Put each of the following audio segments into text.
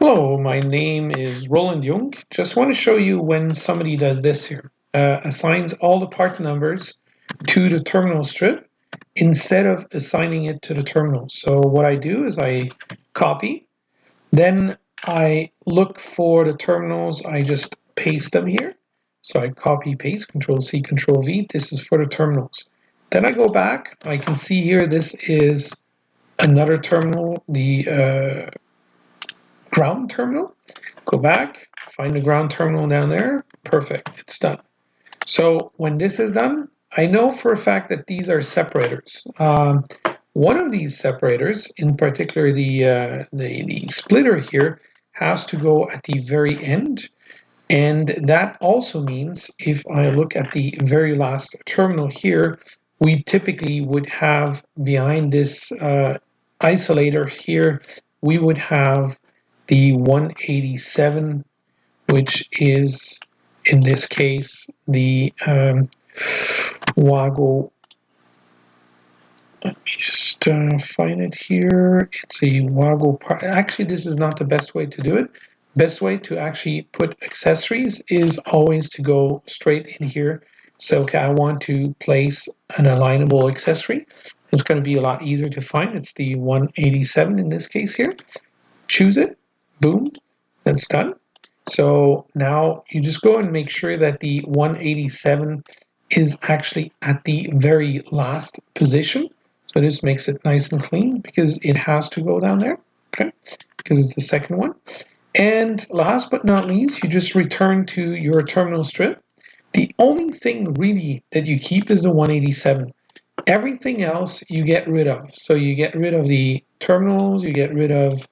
Hello, my name is Roland Jung. Just want to show you when somebody does this here. Assigns all the part numbers to the terminal strip instead of assigning it to the terminal. So what I do is I copy, then I look for the terminals, I just paste them here. So I copy, paste, Control C, Control V. This is for the terminals. Then I go back, I can see here this is another terminal, the ground terminal. Go back, find the ground terminal down there. Perfect, it's done. So when this is done, I know for a fact that these are separators. One of these separators, in particular the splitter here, has to go at the very end. And that also means if I look at the very last terminal here, we typically would have behind this isolator here, we would have the 187, which is in this case the WAGO. Let me just find it here. It's a WAGO part. Actually, this is not the best way to do it. Best way to actually put accessories is always to go straight in here. So, okay, I want to place an alignable accessory. It's going to be a lot easier to find. It's the 187 in this case here. Choose it. Boom. That's done. So now you just go and make sure that the 187 is actually at the very last position. So this makes it nice and clean because it has to go down there, okay? Because it's the second one. And last but not least, you just return to your terminal strip. The only thing really that you keep is the 187. Everything else you get rid of. So you get rid of the terminals, you get rid of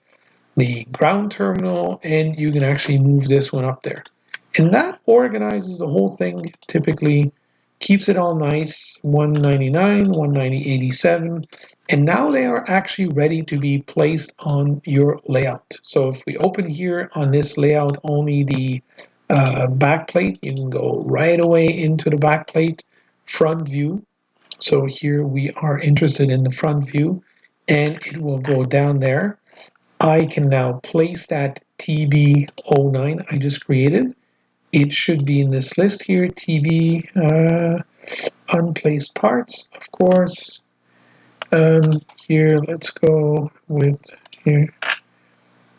the ground terminal, and you can actually move this one up there. And that organizes the whole thing, typically keeps it all nice, 199, 190, 87, and now they are actually ready to be placed on your layout. So if we open here on this layout only the back plate, you can go right away into the back plate, front view. So here we are interested in the front view, and it will go down there. I can now place that TB09 I just created. It should be in this list here, TB unplaced parts, of course. Here, let's go with here.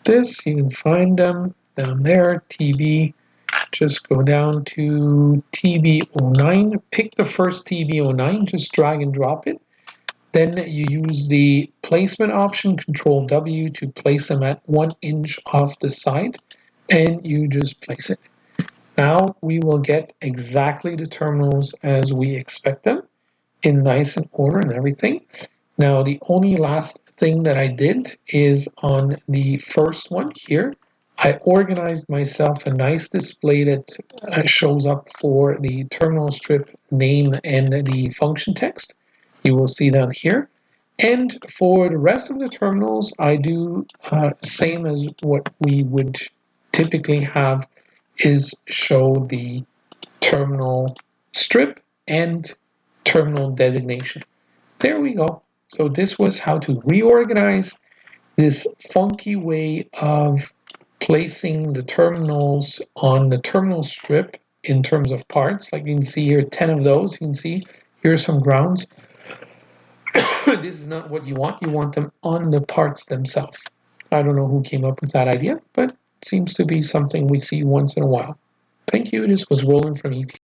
This, you can find them down there, TB. Just go down to TB09. Pick the first TB09, just drag and drop it. Then you use the placement option, Control W, to place them at 1 inch off the side, and you just place it. Now we will get exactly the terminals as we expect them, in nice and order and everything. Now the only last thing that I did is on the first one here, I organized myself a nice display that shows up for the terminal strip name and the function text. You will see down here. And for the rest of the terminals, I do same as what we would typically have is show the terminal strip and terminal designation. There we go. So this was how to reorganize this funky way of placing the terminals on the terminal strip in terms of parts. Like you can see here, 10 of those. You can see here are some grounds. This is not what you want. You want them on the parts themselves. I don't know who came up with that idea, but it seems to be something we see once in a while. Thank you. This was Roland from EPLAN.